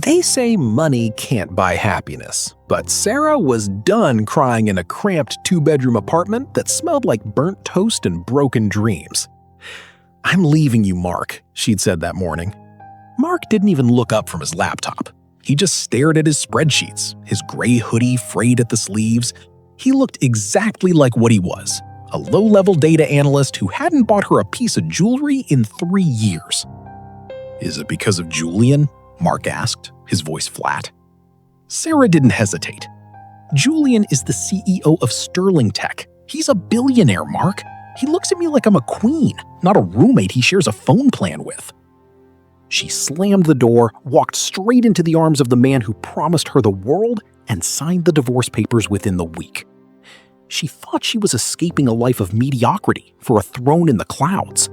They say money can't buy happiness, but Sarah was done crying in a cramped 2-bedroom apartment that smelled like burnt toast and broken dreams. "I'm leaving you, Mark," she'd said that morning. Mark didn't even look up from his laptop. He just stared at his spreadsheets, his gray hoodie frayed at the sleeves. He looked exactly like what he was, a low-level data analyst who hadn't bought her a piece of jewelry in 3 years. "Is it because of Julian?" Mark asked, his voice flat. Sarah didn't hesitate. "Julian is the CEO of Sterling Tech. He's a billionaire, Mark. He looks at me like I'm a queen, not a roommate he shares a phone plan with." She slammed the door, walked straight into the arms of the man who promised her the world, and signed the divorce papers within the week. She thought she was escaping a life of mediocrity for a throne in the clouds.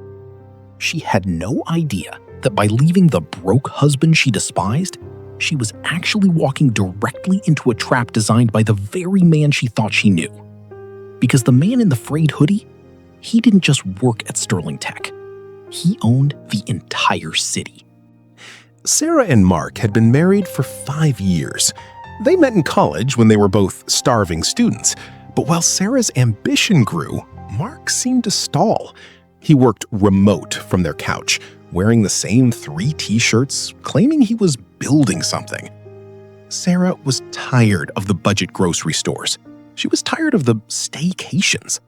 She had no idea that by leaving the broke husband she despised, she was actually walking directly into a trap designed by the very man she thought she knew. Because the man in the frayed hoodie, he didn't just work at Sterling Tech. He owned the entire city. Sarah and Mark had been married for 5 years. They met in college when they were both starving students. But while Sarah's ambition grew, Mark seemed to stall. He worked remote from their couch, wearing the same 3 t-shirts, claiming he was building something. Sarah was tired of the budget grocery stores. She was tired of the staycations.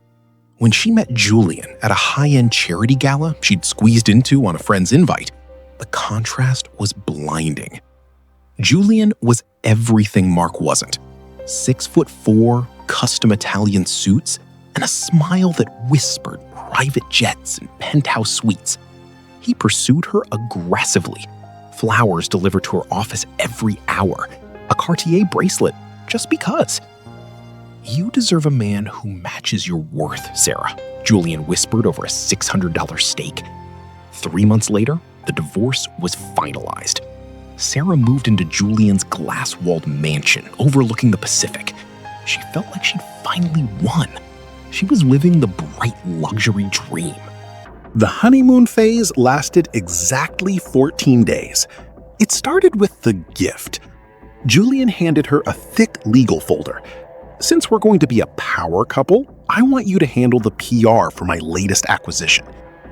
When she met Julian at a high-end charity gala she'd squeezed into on a friend's invite, the contrast was blinding. Julian was everything Mark wasn't. 6'4", custom Italian suits, and a smile that whispered private jets and penthouse suites. He pursued her aggressively. Flowers delivered to her office every hour. A Cartier bracelet, just because. "You deserve a man who matches your worth, Sarah," Julian whispered over a $600 steak. 3 months later, the divorce was finalized. Sarah moved into Julian's glass-walled mansion overlooking the Pacific. She felt like she'd finally won. She was living the bright luxury dream. The honeymoon phase lasted exactly 14 days. It started with the gift. Julian handed her a thick legal folder. "Since we're going to be a power couple, I want you to handle the PR for my latest acquisition.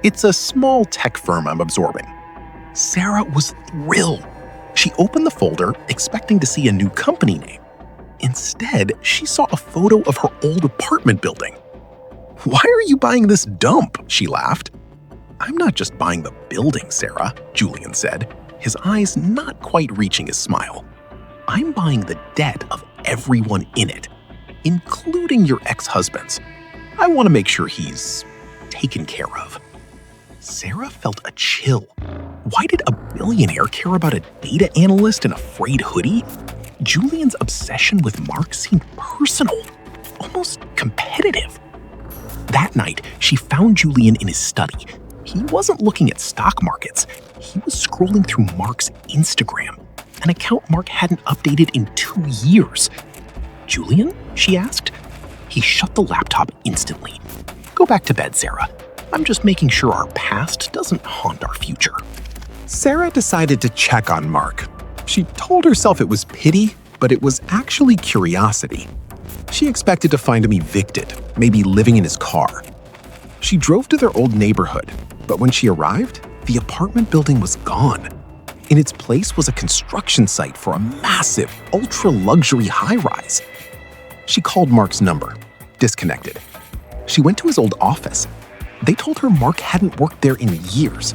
It's a small tech firm I'm absorbing." Sarah was thrilled. She opened the folder, expecting to see a new company name. Instead, she saw a photo of her old apartment building. "Why are you buying this dump?" she laughed. "I'm not just buying the building, Sarah," Julian said, his eyes not quite reaching his smile. "I'm buying the debt of everyone in it, including your ex-husband's. I want to make sure he's taken care of." Sarah felt a chill. Why did a billionaire care about a data analyst in a frayed hoodie? Julian's obsession with Mark seemed personal, almost competitive. That night, she found Julian in his study. He wasn't looking at stock markets. He was scrolling through Mark's Instagram, an account Mark hadn't updated in 2 years. "Julian?" she asked. He shut the laptop instantly. "Go back to bed, Sarah. I'm just making sure our past doesn't haunt our future." Sarah decided to check on Mark. She told herself it was pity, but it was actually curiosity. She expected to find him evicted, maybe living in his car. She drove to their old neighborhood, but when she arrived, the apartment building was gone. In its place was a construction site for a massive, ultra-luxury high-rise. She called Mark's number, disconnected. She went to his old office. They told her Mark hadn't worked there in years.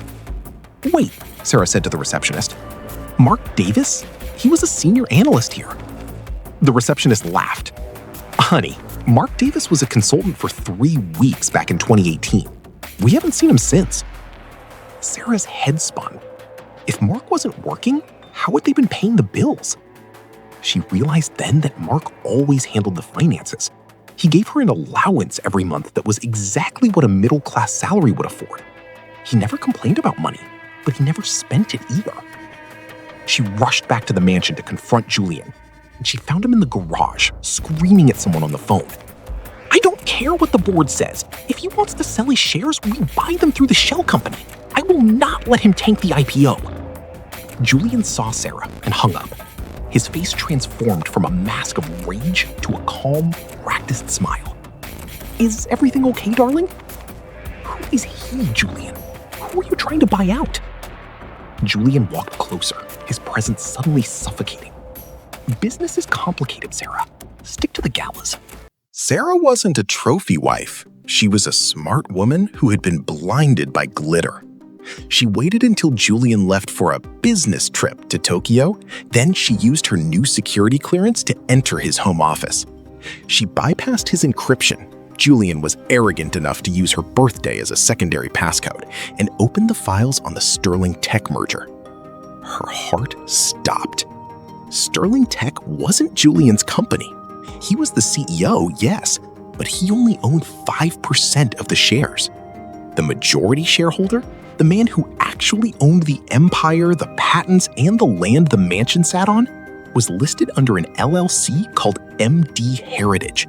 "Wait," Sarah said to the receptionist. "Mark Davis? He was a senior analyst here." The receptionist laughed. "Honey, Mark Davis was a consultant for 3 weeks back in 2018. We haven't seen him since." Sarah's head spun. If Mark wasn't working, how had they been paying the bills? She realized then that Mark always handled the finances. He gave her an allowance every month that was exactly what a middle-class salary would afford. He never complained about money, but he never spent it either. She rushed back to the mansion to confront Julian, and she found him in the garage, screaming at someone on the phone. "I don't care what the board says. If he wants to sell his shares, we buy them through the shell company. I will not let him tank the IPO." Julian saw Sarah and hung up. His face transformed from a mask of rage to a calm, practiced smile. "Is everything okay, darling?" "Who is he, Julian? Who are you trying to buy out?" Julian walked closer, his presence suddenly suffocating. "Business is complicated, Sarah. Stick to the galas." Sarah wasn't a trophy wife. She was a smart woman who had been blinded by glitter. She waited until Julian left for a business trip to Tokyo. Then she used her new security clearance to enter his home office. She bypassed his encryption. Julian was arrogant enough to use her birthday as a secondary passcode and opened the files on the Sterling Tech merger. Her heart stopped. Sterling Tech wasn't Julian's company. He was the CEO, yes, but he only owned 5% of the shares. The majority shareholder, the man who actually owned the empire, the patents, and the land the mansion sat on, was listed under an LLC called MD Heritage.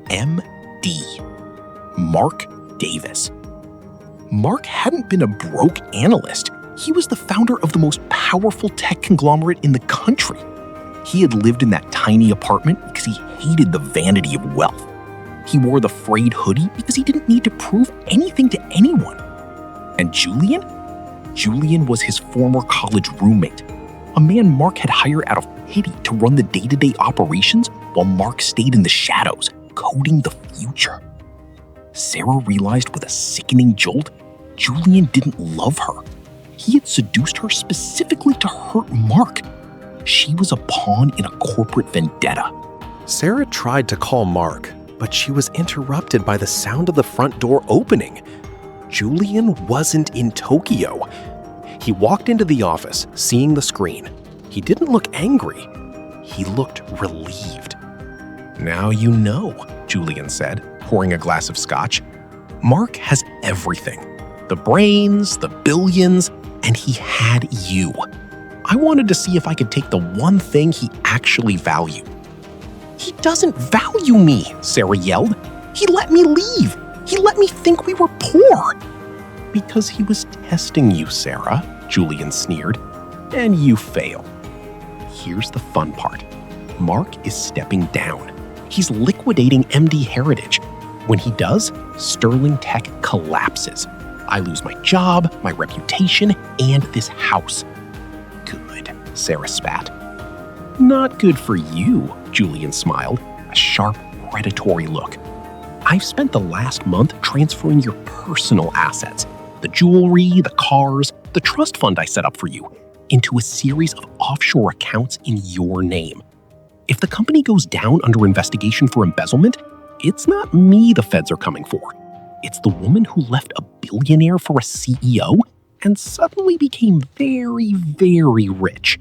MD. Mark Davis. Mark hadn't been a broke analyst. He was the founder of the most powerful tech conglomerate in the country. He had lived in that tiny apartment because he hated the vanity of wealth. He wore the frayed hoodie because he didn't need to prove anything to anyone. And Julian? Julian was his former college roommate, a man Mark had hired out of pity to run the day-to-day operations while Mark stayed in the shadows, coding the future. Sarah realized with a sickening jolt, Julian didn't love her. He had seduced her specifically to hurt Mark. She was a pawn in a corporate vendetta. Sarah tried to call Mark, but she was interrupted by the sound of the front door opening. Julian wasn't in Tokyo. He walked into the office, seeing the screen. He didn't look angry. He looked relieved. "Now you know," Julian said, pouring a glass of scotch. "Mark has everything. The brains, the billions, and he had you. I wanted to see if I could take the one thing he actually valued." "He doesn't value me," Sarah yelled. "He let me leave. He let me think we were poor." "Because he was testing you, Sarah," Julian sneered, "and you failed." Here's the fun part. Mark is stepping down. He's liquidating MD Heritage. When he does, Sterling Tech collapses. I lose my job, my reputation, and this house. Good, Sarah spat. Not good for you, Julian smiled, a sharp, predatory look. I've spent the last month transferring your personal assets, the jewelry, the cars, the trust fund I set up for you, into a series of offshore accounts in your name. If the company goes down under investigation for embezzlement, it's not me the feds are coming for. It's the woman who left a billionaire for a CEO and suddenly became very, very rich.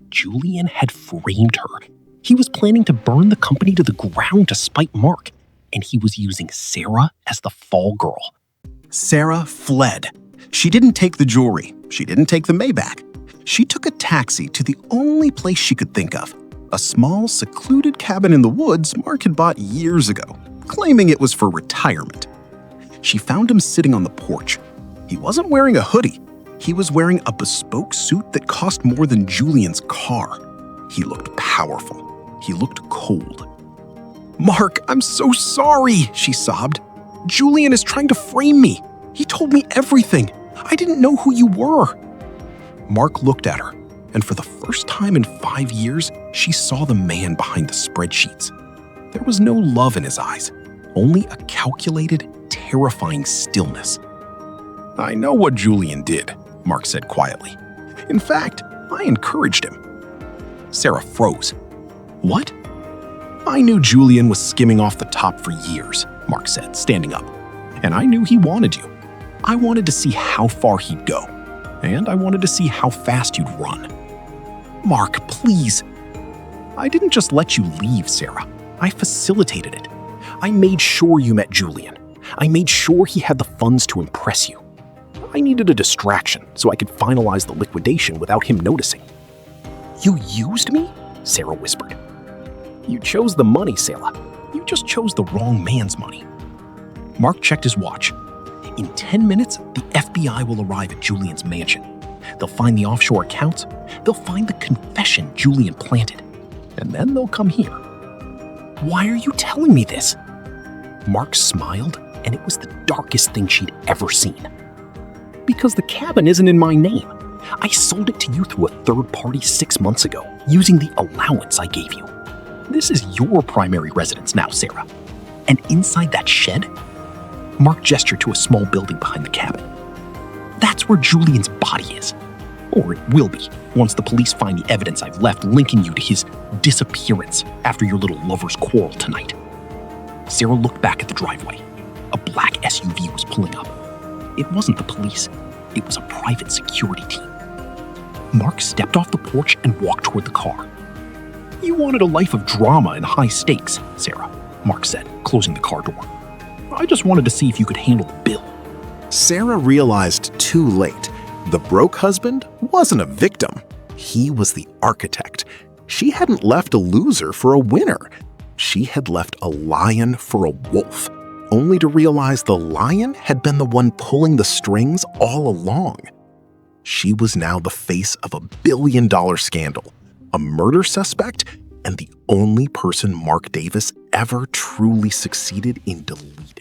Julian had framed her. He was planning to burn the company to the ground to spite Mark, and he was using Sarah as the fall girl. Sarah fled. She didn't take the jewelry. She didn't take the Maybach. She took a taxi to the only place she could think of, a small, secluded cabin in the woods Mark had bought years ago, claiming it was for retirement. She found him sitting on the porch. He wasn't wearing a hoodie. He was wearing a bespoke suit that cost more than Julian's car. He looked powerful. He looked cold. "Mark, I'm so sorry," she sobbed. "Julian is trying to frame me. He told me everything. I didn't know who you were." Mark looked at her, and for the first time in 5 years, she saw the man behind the spreadsheets. There was no love in his eyes, only a calculated, terrifying stillness. "I know what Julian did," Mark said quietly. "In fact, I encouraged him." Sarah froze. "What?" "I knew Julian was skimming off the top for years," Mark said, standing up. "And I knew he wanted you. I wanted to see how far he'd go. And I wanted to see how fast you'd run." "Mark, please." "I didn't just let you leave, Sarah. I facilitated it. I made sure you met Julian. I made sure he had the funds to impress you. I needed a distraction so I could finalize the liquidation without him noticing." "You used me?" Sarah whispered. "You chose the money, Sarah. You just chose the wrong man's money." Mark checked his watch. In 10 minutes, the FBI will arrive at Julian's mansion. They'll find the offshore accounts. They'll find the confession Julian planted. And then they'll come here. Why are you telling me this? Mark smiled, and it was the darkest thing she'd ever seen. Because the cabin isn't in my name. I sold it to you through a third party 6 months ago, using the allowance I gave you. This is your primary residence now, Sarah. And inside that shed, Mark gestured to a small building behind the cabin. That's where Julian's body is. Or it will be, once the police find the evidence I've left linking you to his disappearance after your little lover's quarrel tonight. Sarah looked back at the driveway. A black SUV was pulling up. It wasn't the police. It was a private security team. Mark stepped off the porch and walked toward the car. You wanted a life of drama and high stakes, Sarah, Mark said, closing the car door. I just wanted to see if you could handle the bill. Sarah realized too late. The broke husband wasn't a victim. He was the architect. She hadn't left a loser for a winner. She had left a lion for a wolf, only to realize the lion had been the one pulling the strings all along. She was now the face of a billion-dollar scandal, a murder suspect, and the only person Mark Davis ever truly succeeded in deleting.